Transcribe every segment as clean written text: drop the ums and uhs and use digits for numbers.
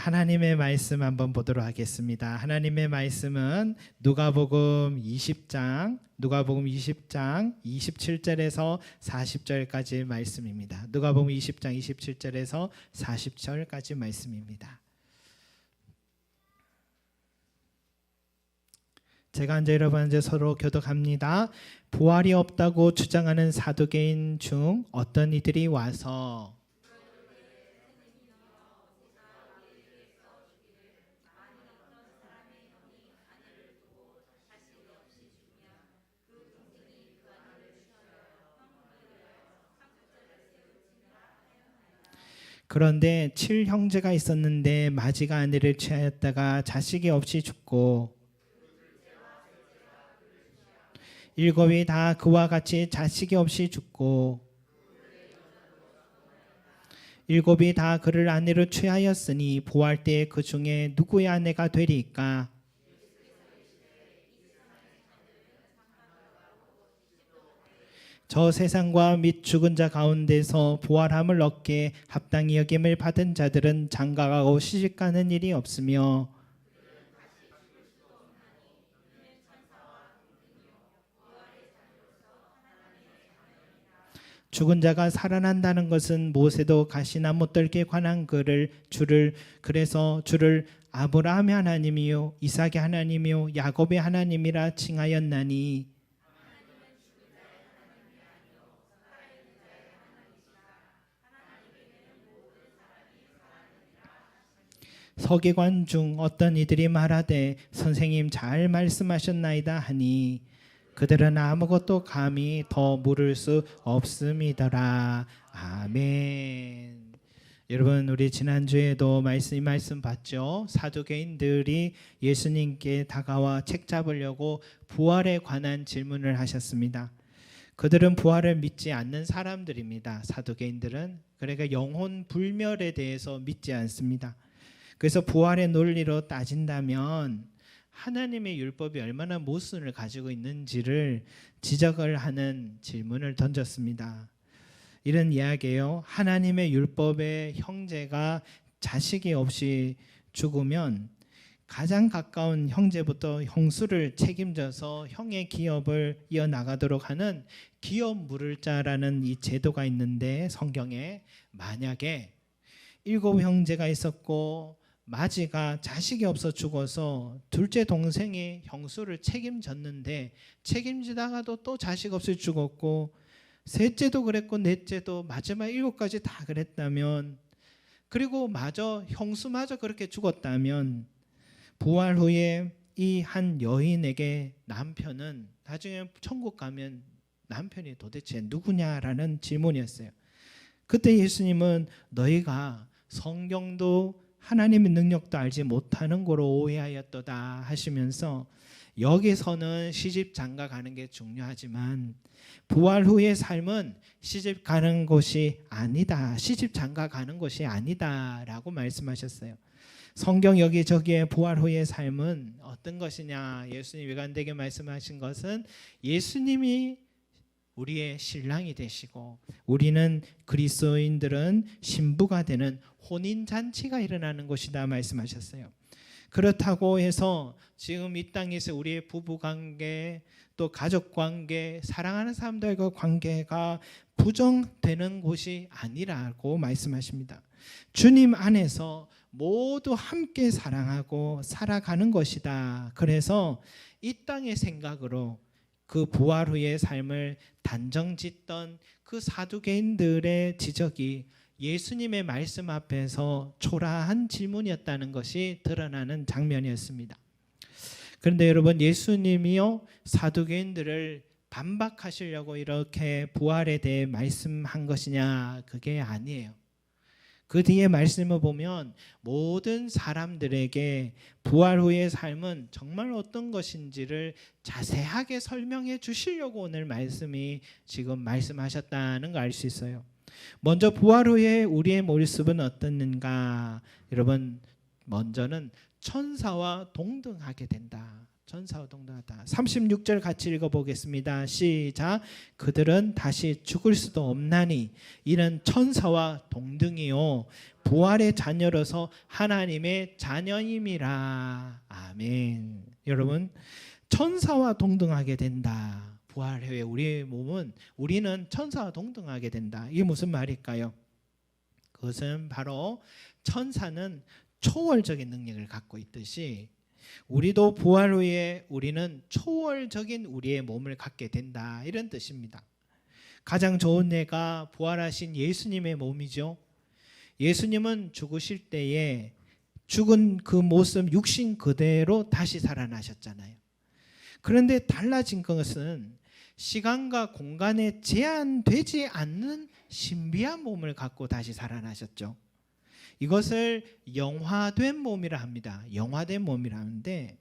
하나님의 말씀 한번 보도록 하겠습니다. 하나님의 말씀은 누가복음 20장 27절에서 40절까지 말씀입니다. 누가복음 20장 27절에서 40절까지 말씀입니다. 제가 이제 여러분 이제 서로 교독합니다. 부활이 없다고 주장하는 사두개인 중 어떤 이들이 와서 그런데 7형제가 있었는데 마지가 아내를 취하였다가 자식이 없이 죽고 7이 다 그와 같이 자식이 없이 죽고 7이 다 그를 아내로 취하였으니 부활 때에 그 중에 누구의 아내가 되리까? 저 세상과 및 죽은 자 가운데서 부활함을 얻게 합당히 여김을 받은 자들은 장가가고 시집가는 일이 없으며 죽은 자가 살아난다는 것은 모세도 가시나무 뜰에 관한 줄을 아브라함의 하나님이요 이삭의 하나님이요 야곱의 하나님이라 칭하였나니 서기관 중 어떤 이들이 말하되 선생님 잘 말씀하셨나이다 하니 그들은 아무것도 감히 더 물을 수 없음이더라. 아멘. 여러분 우리 지난주에도 이 말씀 봤죠? 사두개인들이 예수님께 다가와 책 잡으려고 부활에 관한 질문을 하셨습니다. 그들은 부활을 믿지 않는 사람들입니다. 사두개인들은 그러니까 영혼 불멸에 대해서 믿지 않습니다. 그래서 부활의 논리로 따진다면 하나님의 율법이 얼마나 모순을 가지고 있는지를 지적을 하는 질문을 던졌습니다. 이런 이야기예요. 하나님의 율법의 형제가 자식이 없이 죽으면 가장 가까운 형제부터 형수를 책임져서 형의 기업을 이어나가도록 하는 기업 물을 자라는 이 제도가 있는데 성경에 만약에 7형제가 있었고 마지가 자식이 없어 죽어서 둘째 동생이 형수를 책임졌는데 책임지다가도 또 자식 없이 죽었고 셋째도 그랬고 넷째도 마지막 7까지 다 그랬다면 그리고 형수마저 그렇게 죽었다면 부활 후에 이 한 여인에게 남편은 나중에 천국 가면 남편이 도대체 누구냐라는 질문이었어요. 그때 예수님은 너희가 성경도 하나님의 능력도 알지 못하는 거로 오해하였도다 하시면서 여기서는 시집 장가 가는 게 중요하지만 부활 후의 삶은 시집 가는 것이 아니다. 시집 장가 가는 것이 아니다라고 말씀하셨어요. 성경 여기저기에 부활 후의 삶은 어떤 것이냐? 예수님이 일관되게 말씀하신 것은 예수님이 우리의 신랑이 되시고 우리는 그리스도인들은 신부가 되는 혼인잔치가 일어나는 것이다 말씀하셨어요. 그렇다고 해서 지금 이 땅에서 우리의 부부관계 또 가족관계 사랑하는 사람들과 관계가 부정되는 곳이 아니라고 말씀하십니다. 주님 안에서 모두 함께 사랑하고 살아가는 것이다. 그래서 이 땅의 생각으로 그 부활 후의 삶을 단정짓던 그 사두개인들의 지적이 예수님의 말씀 앞에서 초라한 질문이었다는 것이 드러나는 장면이었습니다. 그런데 여러분 예수님이요 사두개인들을 반박하시려고 이렇게 부활에 대해 말씀한 것이냐? 그게 아니에요. 그 뒤에 말씀을 보면 모든 사람들에게 부활 후의 삶은 정말 어떤 것인지를 자세하게 설명해 주시려고 오늘 말씀이 지금 말씀하셨다는 걸 알 수 있어요. 먼저 부활 후에 우리의 모습은 어떻는가? 여러분 먼저는 천사와 동등하게 된다. 천사와 동등하다. 36절 같이 읽어보겠습니다. 시작. 그들은 다시 죽을 수도 없나니 이는 천사와 동등이요 부활의 자녀로서 하나님의 자녀임이라. 아멘. 여러분, 천사와 동등하게 된다. 부활 후에 우리는 천사와 동등하게 된다. 이게 무슨 말일까요? 그것은 바로 천사는 초월적인 능력을 갖고 있듯이 우리도 부활 후에 우리는 초월적인 우리의 몸을 갖게 된다, 이런 뜻입니다. 가장 좋은 예가 부활하신 예수님의 몸이죠. 예수님은 죽으실 때에 죽은 그 모습 육신 그대로 다시 살아나셨잖아요. 그런데 달라진 것은 시간과 공간에 제한되지 않는 신비한 몸을 갖고 다시 살아나셨죠. 이것을 영화된 몸이라 합니다. 영화된 몸이라 하는데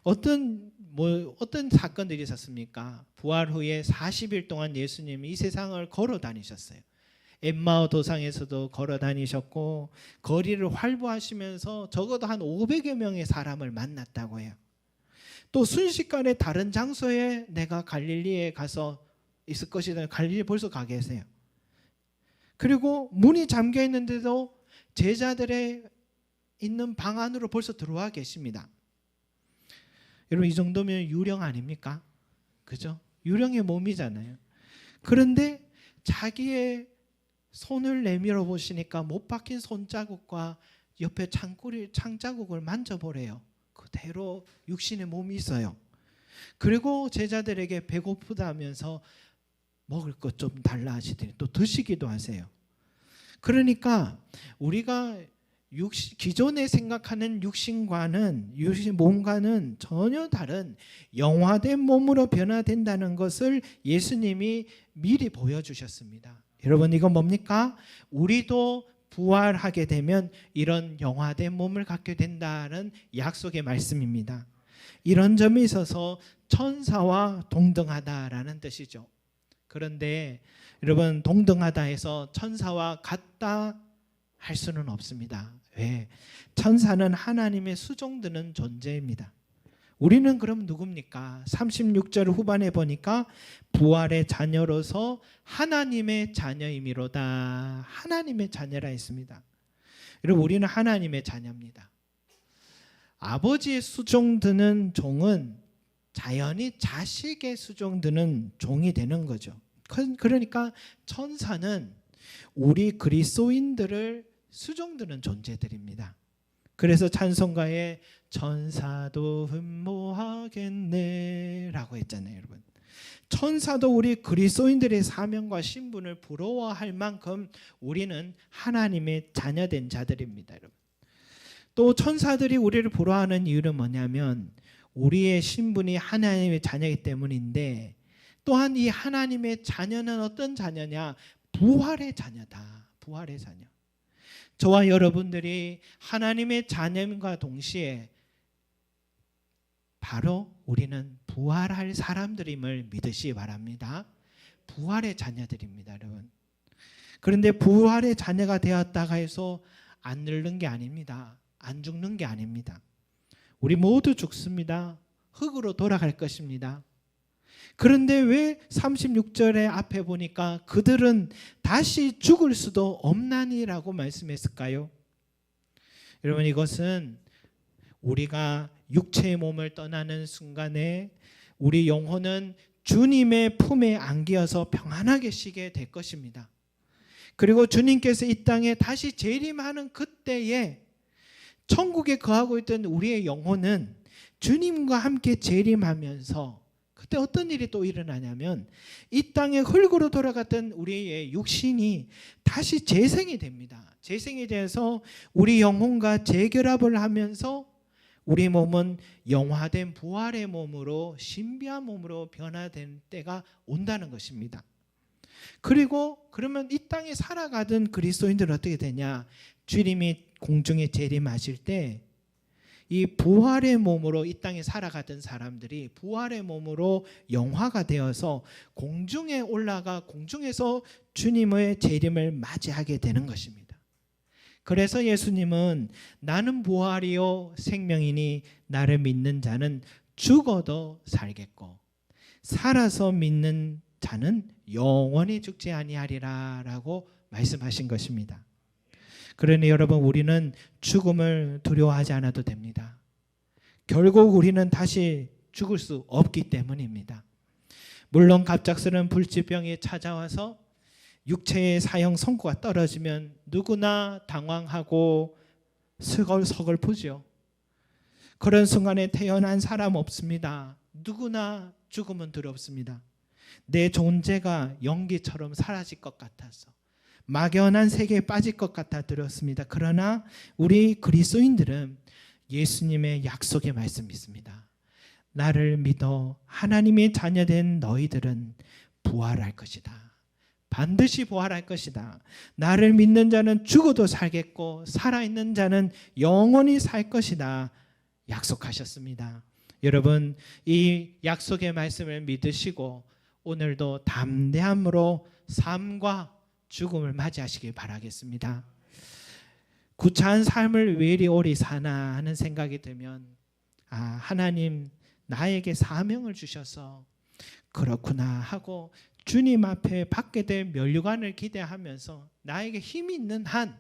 어떤 사건들이 있었습니까? 부활 후에 40일 동안 예수님이 이 세상을 걸어 다니셨어요. 엠마오 도상에서도 걸어 다니셨고 거리를 활보하시면서 적어도 한 500여 명의 사람을 만났다고 해요. 또 순식간에 다른 장소에 내가 갈릴리에 가서 있을 것이다. 갈릴리 벌써 가 계세요. 그리고 문이 잠겨 있는데도 제자들의 있는 방 안으로 벌써 들어와 계십니다. 여러분, 이 정도면 유령 아닙니까? 그죠? 유령의 몸이잖아요. 그런데 자기의 손을 내밀어 보시니까 못 박힌 손자국과 옆에 창자국을 만져보래요. 그대로 육신의 몸이 있어요. 그리고 제자들에게 배고프다 하면서 먹을 것 좀 달라 하시더니 또 드시기도 하세요. 그러니까 우리가 기존에 생각하는 육신과는 몸과는 전혀 다른 영화된 몸으로 변화된다는 것을 예수님이 미리 보여주셨습니다. 여러분, 이건 뭡니까? 우리도 부활하게 되면 이런 영화된 몸을 갖게 된다는 약속의 말씀입니다. 이런 점에 있어서 천사와 동등하다라는 뜻이죠. 그런데 여러분, 동등하다 해서 천사와 같다 할 수는 없습니다. 왜? 천사는 하나님의 수종드는 존재입니다. 우리는 그럼 누굽니까? 36절 후반에 보니까 부활의 자녀로서 하나님의 자녀임이로다. 하나님의 자녀라 했습니다. 여러분, 우리는 하나님의 자녀입니다. 아버지의 수종드는 종은 자연히 자식의 수종드는 종이 되는 거죠. 그러니까 천사는 우리 그리스도인들을 수종드는 존재들입니다. 그래서 찬송가에 천사도 흠모하겠네 라고 했잖아요. 여러분, 천사도 우리 그리스도인들의 사명과 신분을 부러워할 만큼 우리는 하나님의 자녀된 자들입니다. 여러분, 또 천사들이 우리를 부러워하는 이유는 뭐냐면 우리의 신분이 하나님의 자녀이기 때문인데, 또한 이 하나님의 자녀는 어떤 자녀냐? 부활의 자녀다. 부활의 자녀. 저와 여러분들이 하나님의 자녀임과 동시에 바로 우리는 부활할 사람들임을 믿으시기 바랍니다. 부활의 자녀들입니다, 여러분. 그런데 부활의 자녀가 되었다가 해서 안 늙는 게 아닙니다. 안 죽는 게 아닙니다. 우리 모두 죽습니다. 흙으로 돌아갈 것입니다. 그런데 왜 36절에 앞에 보니까 그들은 다시 죽을 수도 없나니라고 말씀했을까요? 여러분, 이것은 우리가 육체의 몸을 떠나는 순간에 우리 영혼은 주님의 품에 안기어서 평안하게 쉬게 될 것입니다. 그리고 주님께서 이 땅에 다시 재림하는 그때에 천국에 거하고 있던 우리의 영혼은 주님과 함께 재림하면서 그때 어떤 일이 또 일어나냐면 이 땅에 흙으로 돌아갔던 우리의 육신이 다시 재생이 됩니다. 재생이 돼서 우리 영혼과 재결합을 하면서 우리 몸은 영화된 부활의 몸으로, 신비한 몸으로 변화된 때가 온다는 것입니다. 그리고 그러면 이 땅에 살아가던 그리스도인들은 어떻게 되냐? 주님이 공중에 재림하실 때 이 부활의 몸으로 이 땅에 살아가던 사람들이 부활의 몸으로 영화가 되어서 공중에 올라가 공중에서 주님의 재림을 맞이하게 되는 것입니다. 그래서 예수님은 나는 부활이요 생명이니 나를 믿는 자는 죽어도 살겠고 살아서 믿는 자는 영원히 죽지 아니하리라 라고 말씀하신 것입니다. 그러니 여러분, 우리는 죽음을 두려워하지 않아도 됩니다. 결국 우리는 다시 죽을 수 없기 때문입니다. 물론 갑작스러운 불치병이 찾아와서 육체의 사형 선고가 떨어지면 누구나 당황하고 서글프죠. 그런 순간에 태어난 사람 없습니다. 누구나 죽음은 두렵습니다. 내 존재가 연기처럼 사라질 것 같아서 막연한 세계에 빠질 것 같아 두렵습니다. 그러나 우리 그리스도인들은 예수님의 약속의 말씀 믿습니다. 나를 믿어 하나님의 자녀된 너희들은 부활할 것이다. 반드시 부활할 것이다. 나를 믿는 자는 죽어도 살겠고 살아있는 자는 영원히 살 것이다. 약속하셨습니다. 여러분, 이 약속의 말씀을 믿으시고 오늘도 담대함으로 삶과 죽음을 맞이하시길 바라겠습니다. 구차한 삶을 왜 이리 오래 사나 하는 생각이 들면 하나님 나에게 사명을 주셔서 그렇구나 하고 주님 앞에 받게 될 면류관을 기대하면서 나에게 힘이 있는 한,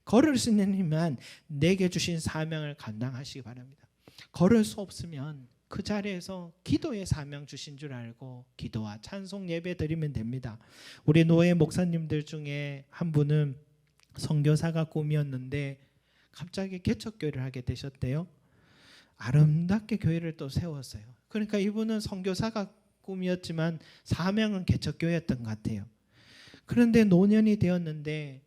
걸을 수 있는 힘만 내게 주신 사명을 감당하시기 바랍니다. 걸을 수 없으면 그 자리에서 기도의 사명 주신 줄 알고 기도와 찬송 예배 드리면 됩니다. 우리 노예 목사님들 중에 한 분은 선교사가 꿈이었는데 갑자기 개척교회를 하게 되셨대요. 아름답게 교회를 또 세웠어요. 그러니까 이분은 선교사가 꿈이었지만 사명은 개척교회였던 것 같아요. 그런데 노년이 되었는데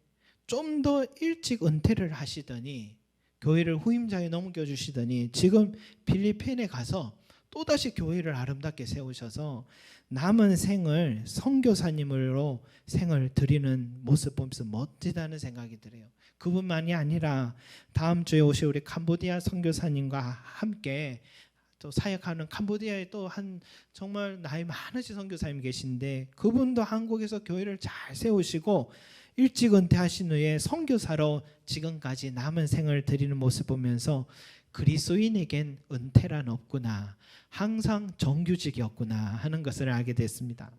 좀 더 일찍 은퇴를 하시더니 교회를 후임자에 넘겨주시더니 지금 필리핀에 가서 또다시 교회를 아름답게 세우셔서 남은 생을 선교사님으로 생을 드리는 모습 보면서 멋지다는 생각이 들어요. 그뿐만이 아니라 다음 주에 오실 우리 캄보디아 선교사님과 함께 또 사역하는 캄보디아에 또 한 정말 나이 많으신 선교사님 계신데 그분도 한국에서 교회를 잘 세우시고 일찍 은퇴하신 후에 선교사로 지금까지 남은 생을 드리는 모습 보면서 그리스도인에겐 은퇴란 없구나, 항상 정규직이었구나 하는 것을 알게 됐습니다.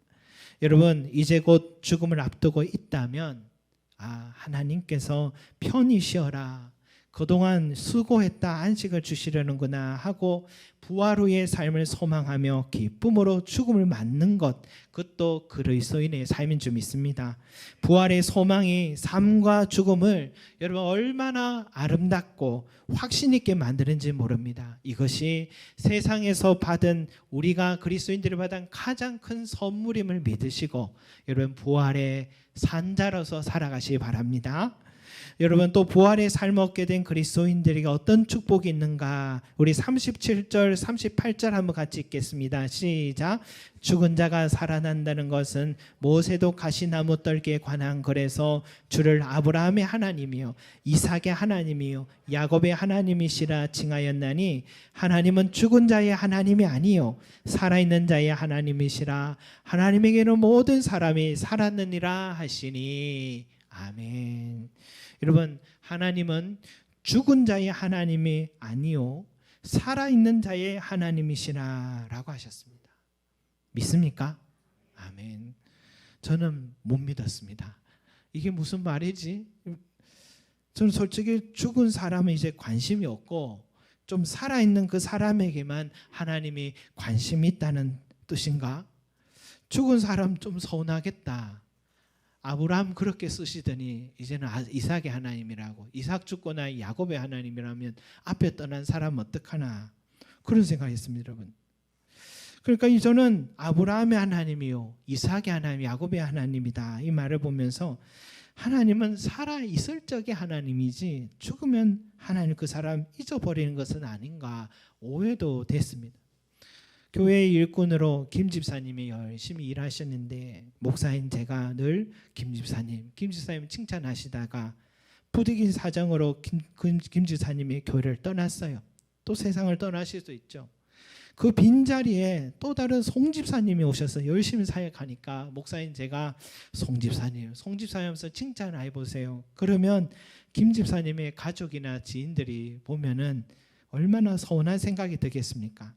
여러분, 이제 곧 죽음을 앞두고 있다면 하나님께서 편히 쉬어라, 그동안 수고했다, 안식을 주시려는구나 하고 부활 후의 삶을 소망하며 기쁨으로 죽음을 맞는 것, 그것도 그리스도인의 삶인 줄 믿습니다. 부활의 소망이 삶과 죽음을 여러분 얼마나 아름답고 확신 있게 만드는지 모릅니다. 이것이 세상에서 받은, 우리가 그리스도인들이 받은 가장 큰 선물임을 믿으시고 여러분 부활의 산자로서 살아가시기 바랍니다. 여러분, 또 부활의 삶을 얻게 된 그리스도인들에게 어떤 축복이 있는가? 우리 37절 38절 한번 같이 읽겠습니다. 시작. 죽은 자가 살아난다는 것은 모세도 가시나무 떨기에 관한 글에서 주를 아브라함의 하나님이요 이삭의 하나님이요 야곱의 하나님이시라 칭하였나니 하나님은 죽은 자의 하나님이 아니요 살아있는 자의 하나님이시라. 하나님에게는 모든 사람이 살았느니라 하시니. 아멘. 여러분, 하나님은 죽은 자의 하나님이 아니요 살아있는 자의 하나님이시라 라고 하셨습니다. 믿습니까? 아멘. 저는 못 믿었습니다. 이게 무슨 말이지? 저는 솔직히 죽은 사람은 이제 관심이 없고 좀 살아있는 그 사람에게만 하나님이 관심이 있다는 뜻인가? 죽은 사람 좀 서운하겠다. 아브라함 그렇게 쓰시더니 이제는 이삭의 하나님이라고, 이삭 죽거나 야곱의 하나님이라면 앞에 떠난 사람 어떡하나, 그런 생각했습니다. 여러분, 그러니까 저는 아브라함의 하나님이요 이삭의 하나님, 야곱의 하나님이다 이 말을 보면서 하나님은 살아있을 적의 하나님이지 죽으면 하나님 그 사람 잊어버리는 것은 아닌가 오해도 됐습니다. 교회의 일꾼으로 김 집사님이 열심히 일하셨는데 목사인 제가 늘 김 집사님 칭찬하시다가 부득이한 사정으로 김 집사님이 교회를 떠났어요. 또 세상을 떠나실 수 있죠. 그 빈자리에 또 다른 송 집사님이 오셔서 열심히 사역하니까 목사인 제가 송 집사님 하면서 칭찬을 해보세요. 그러면 김 집사님의 가족이나 지인들이 보면은 얼마나 서운한 생각이 들겠습니까?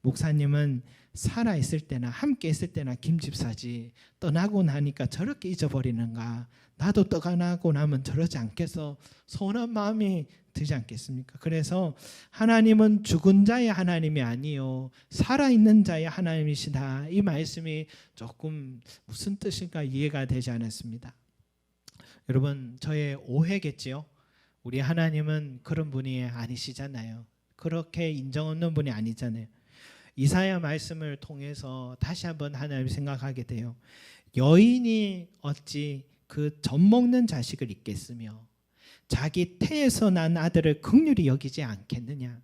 목사님은 살아 있을 때나 함께 있을 때나 김집사지 떠나고 나니까 저렇게 잊어버리는가? 나도 떠나고 나면 저러지 않겠어? 서운한 마음이 들지 않겠습니까? 그래서 하나님은 죽은 자의 하나님이 아니요 살아있는 자의 하나님이시다. 이 말씀이 조금 무슨 뜻일까 이해가 되지 않았습니다. 여러분, 저의 오해겠지요. 우리 하나님은 그런 분이 아니시잖아요. 그렇게 인정 없는 분이 아니잖아요. 이사야 말씀을 통해서 다시 한번 하나님을 생각하게 돼요. 여인이 어찌 그 젖먹는 자식을 잊겠으며 자기 태에서 난 아들을 긍휼히 여기지 않겠느냐.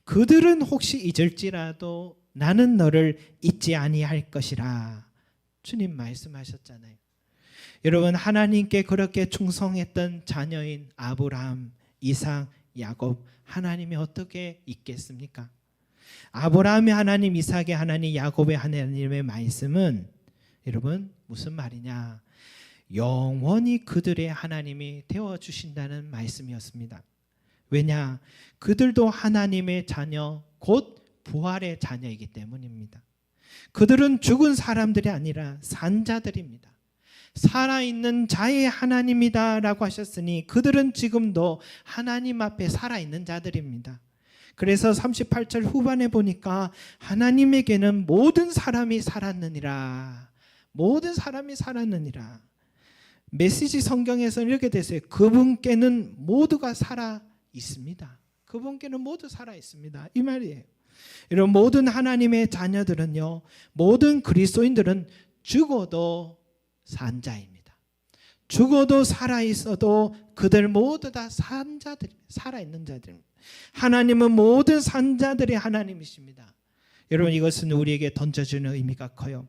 그들은 혹시 잊을지라도 나는 너를 잊지 아니할 것이라. 주님 말씀하셨잖아요. 여러분, 하나님께 그렇게 충성했던 자녀인 아브라함, 이삭, 야곱, 하나님이 어떻게 잊겠습니까? 아브라함의 하나님, 이삭의 하나님, 야곱의 하나님의 말씀은 여러분 무슨 말이냐? 영원히 그들의 하나님이 되어주신다는 말씀이었습니다. 왜냐? 그들도 하나님의 자녀, 곧 부활의 자녀이기 때문입니다. 그들은 죽은 사람들이 아니라 산 자들입니다. 살아있는 자의 하나님이다 라고 하셨으니 그들은 지금도 하나님 앞에 살아있는 자들입니다. 그래서 38절 후반에 보니까 하나님에게는 모든 사람이 살았느니라. 모든 사람이 살았느니라. 메시지 성경에서는 이렇게 됐어요. 그분께는 모두가 살아 있습니다. 그분께는 모두 살아 있습니다. 이 말이에요. 여러분, 모든 하나님의 자녀들은요, 모든 그리스도인들은 죽어도 산 자입니다. 죽어도 살아 있어도 그들 모두 다 산 자들, 살아 있는 자들입니다. 하나님은 모든 산 자들의 하나님이십니다. 여러분, 이것은 우리에게 던져주는 의미가 커요.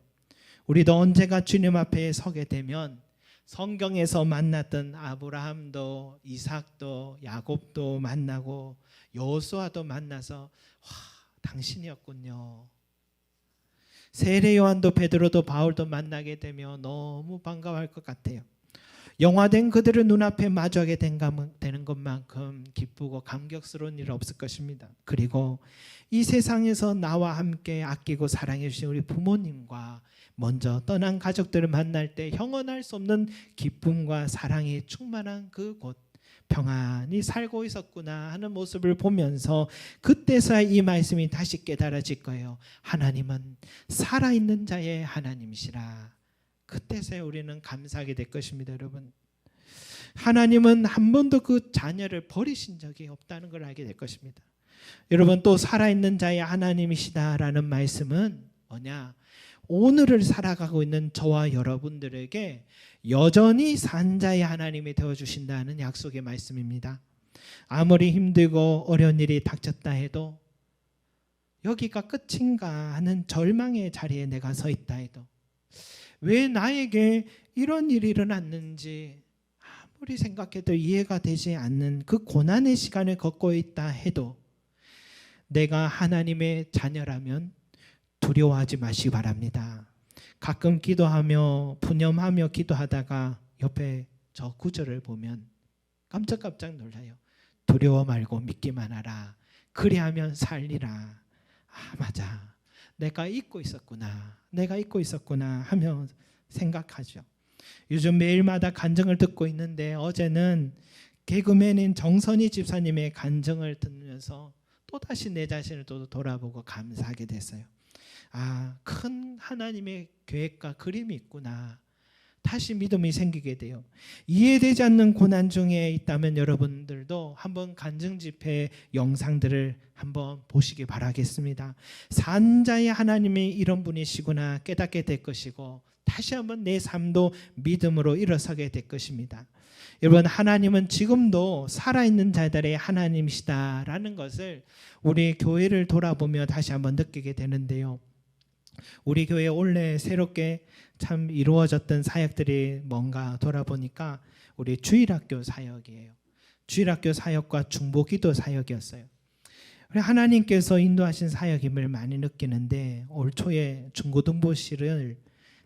우리도 언제가 주님 앞에 서게 되면 성경에서 만났던 아브라함도 이삭도 야곱도 만나고 여호수아도 만나서 당신이었군요. 세례 요한도 베드로도 바울도 만나게 되면 너무 반가워할 것 같아요. 영화된 그들을 눈앞에 마주하게 되는 것만큼 기쁘고 감격스러운 일 없을 것입니다. 그리고 이 세상에서 나와 함께 아끼고 사랑해 주신 우리 부모님과 먼저 떠난 가족들을 만날 때 형언할 수 없는 기쁨과 사랑이 충만한 그곳 평안히 살고 있었구나 하는 모습을 보면서 그때서야 이 말씀이 다시 깨달아질 거예요. 하나님은 살아있는 자의 하나님이시라. 그때서야 우리는 감사하게 될 것입니다. 여러분, 하나님은 한 번도 그 자녀를 버리신 적이 없다는 걸 알게 될 것입니다. 여러분, 또 살아있는 자의 하나님이시다라는 말씀은 뭐냐? 오늘을 살아가고 있는 저와 여러분들에게 여전히 산 자의 하나님이 되어주신다는 약속의 말씀입니다. 아무리 힘들고 어려운 일이 닥쳤다 해도 여기가 끝인가 하는 절망의 자리에 내가 서 있다 해도 왜 나에게 이런 일이 일어났는지 아무리 생각해도 이해가 되지 않는 그 고난의 시간을 걷고 있다 해도 내가 하나님의 자녀라면 두려워하지 마시기 바랍니다. 가끔 기도하며 푸념하며 기도하다가 옆에 저 구절을 보면 깜짝깜짝 놀라요. 두려워 말고 믿기만 하라. 그리하면 살리라. 맞아. 내가 잊고 있었구나. 내가 잊고 있었구나 하며 생각하죠. 요즘 매일마다 간증을 듣고 있는데 어제는 개그맨인 정선희 집사님의 간증을 듣면서 또다시 내 자신을 또 돌아보고 감사하게 됐어요. 큰 하나님의 계획과 그림이 있구나. 다시 믿음이 생기게 돼요. 이해되지 않는 고난 중에 있다면 여러분들도 한번 간증 집회 영상들을 한번 보시기 바라겠습니다. 산자의 하나님이 이런 분이시구나 깨닫게 될 것이고 다시 한번 내 삶도 믿음으로 일어서게 될 것입니다. 여러분, 하나님은 지금도 살아있는 자들의 하나님이시다라는 것을 우리 교회를 돌아보며 다시 한번 느끼게 되는데요. 우리 교회 올해 새롭게 참 이루어졌던 사역들이 뭔가 돌아보니까 우리 주일학교 사역이에요. 주일학교 사역과 중보기도 사역이었어요. 하나님께서 인도하신 사역임을 많이 느끼는데 올 초에 중고등부실을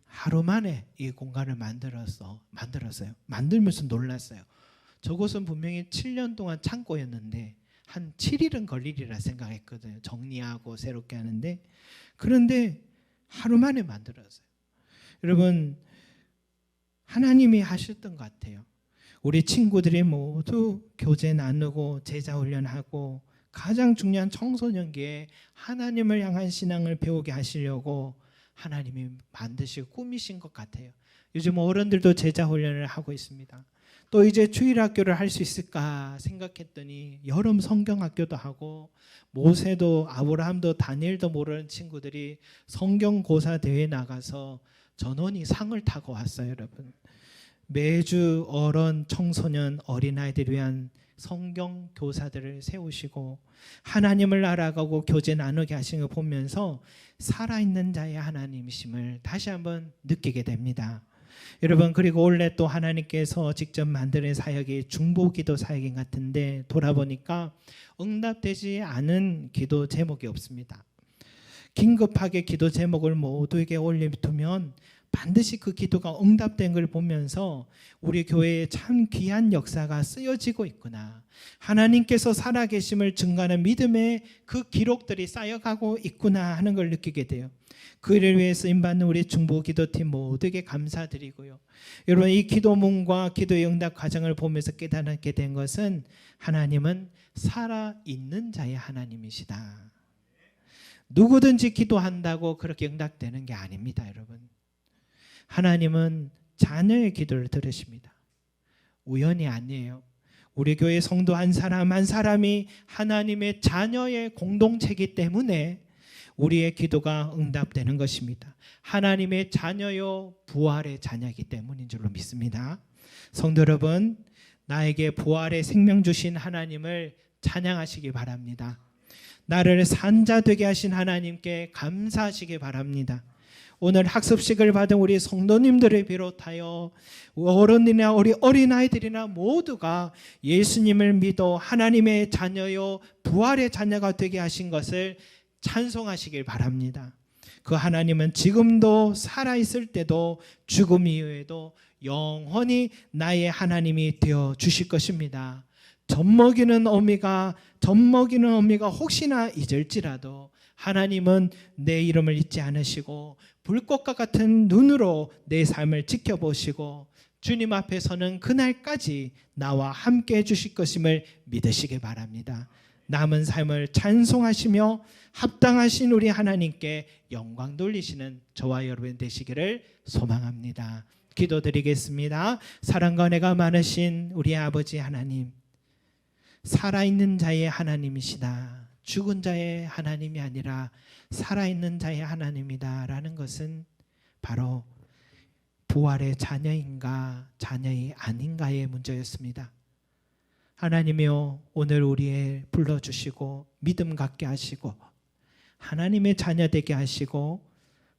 하루 만에 이 공간을 만들었어요. 만들면서 놀랐어요. 저곳은 분명히 7년 동안 창고였는데 한 7일은 걸리리라 생각했거든요. 정리하고 새롭게 하는데, 그런데 하루 만에 만들었어요. 여러분, 하나님이 하셨던 것 같아요. 우리 친구들이 모두 교제 나누고 제자 훈련하고 가장 중요한 청소년기에 하나님을 향한 신앙을 배우게 하시려고 하나님이 만드시고 꾸미신 것 같아요. 요즘 어른들도 제자 훈련을 하고 있습니다. 또 이제 주일학교를 할 수 있을까 생각했더니 여름 성경학교도 하고, 모세도 아브라함도 다니엘도 모르는 친구들이 성경고사 대회 나가서 전원이 상을 타고 왔어요. 여러분, 매주 어른, 청소년, 어린아이들을 위한 성경 교사들을 세우시고 하나님을 알아가고 교제 나누게 하신 걸 보면서 살아있는 자의 하나님이심을 다시 한번 느끼게 됩니다. 여러분, 그리고 올해 또 하나님께서 직접 만드는 사역이 중보기도 사역인 같은데, 돌아보니까 응답되지 않은 기도 제목이 없습니다. 긴급하게 기도 제목을 모두에게 올려두면 반드시 그 기도가 응답된 걸 보면서 우리 교회에 참 귀한 역사가 쓰여지고 있구나, 하나님께서 살아계심을 증거하는 믿음의 그 기록들이 쌓여가고 있구나 하는 걸 느끼게 돼요. 그를 위해 쓰임받는 우리 중보기도팀 모두에게 감사드리고요. 여러분, 이 기도문과 기도의 응답 과정을 보면서 깨닫게 된 것은 하나님은 살아있는 자의 하나님이시다. 누구든지 기도한다고 그렇게 응답되는 게 아닙니다. 여러분, 하나님은 자녀의 기도를 들으십니다. 우연이 아니에요. 우리 교회 성도 한 사람 한 사람이 하나님의 자녀의 공동체이기 때문에 우리의 기도가 응답되는 것입니다. 하나님의 자녀요 부활의 자녀이기 때문인 줄로 믿습니다. 성도 여러분, 나에게 부활의 생명 주신 하나님을 찬양하시기 바랍니다. 나를 산자 되게 하신 하나님께 감사하시기 바랍니다. 오늘 학습식을 받은 우리 성도님들을 비롯하여 어른이나 우리 어린아이들이나 모두가 예수님을 믿어 하나님의 자녀요 부활의 자녀가 되게 하신 것을 찬송하시길 바랍니다. 그 하나님은 지금도 살아있을 때도 죽음 이후에도 영원히 나의 하나님이 되어 주실 것입니다. 젖먹이는 어미가 혹시나 잊을지라도 하나님은 내 이름을 잊지 않으시고 불꽃과 같은 눈으로 내 삶을 지켜보시고 주님 앞에서는 그날까지 나와 함께 해주실 것임을 믿으시기 바랍니다. 남은 삶을 찬송하시며 합당하신 우리 하나님께 영광 돌리시는 저와 여러분 되시기를 소망합니다. 기도드리겠습니다. 사랑과 은혜가 많으신 우리 아버지 하나님, 살아있는 자의 하나님이시다. 죽은 자의 하나님이 아니라 살아있는 자의 하나님이다 라는 것은 바로 부활의 자녀인가 자녀이 아닌가의 문제였습니다. 하나님이여, 오늘 우리의 불러주시고 믿음 갖게 하시고 하나님의 자녀 되게 하시고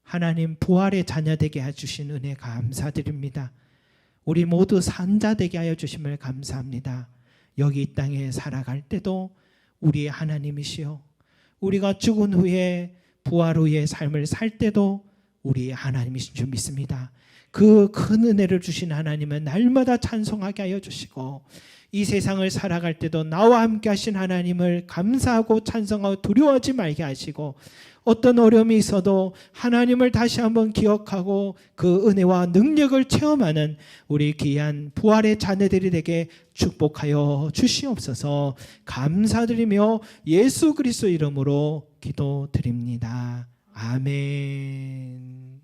하나님 부활의 자녀 되게 해주신 은혜 감사드립니다. 우리 모두 산자 되게 하여 주심을 감사합니다. 여기 이 땅에 살아갈 때도 우리의 하나님이시여, 우리가 죽은 후에 부활 후의 삶을 살 때도 우리의 하나님이신 줄 믿습니다. 그 큰 은혜를 주신 하나님은 날마다 찬송하게 하여 주시고 이 세상을 살아갈 때도 나와 함께 하신 하나님을 감사하고 찬송하고 두려워하지 말게 하시고, 어떤 어려움이 있어도 하나님을 다시 한번 기억하고 그 은혜와 능력을 체험하는 우리 귀한 부활의 자녀들이 되게 축복하여 주시옵소서. 감사드리며 예수 그리스도 이름으로 기도드립니다. 아멘.